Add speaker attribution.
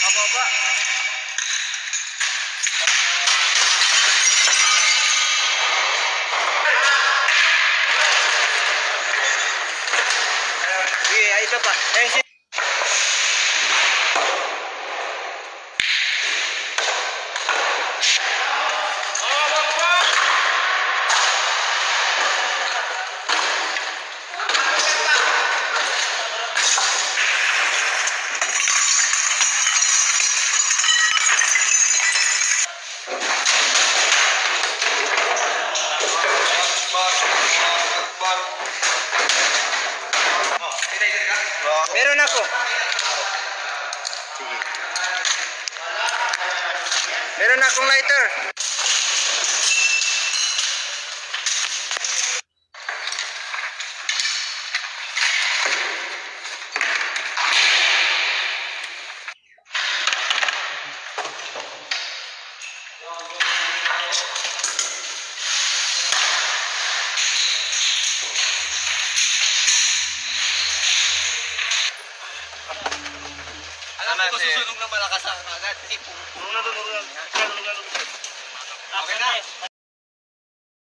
Speaker 1: Pababa. Sige, ito pa. Meron ako. Sige. Meron akong lighter.
Speaker 2: Alam ko susunog ng malakas agad.
Speaker 1: Okay na.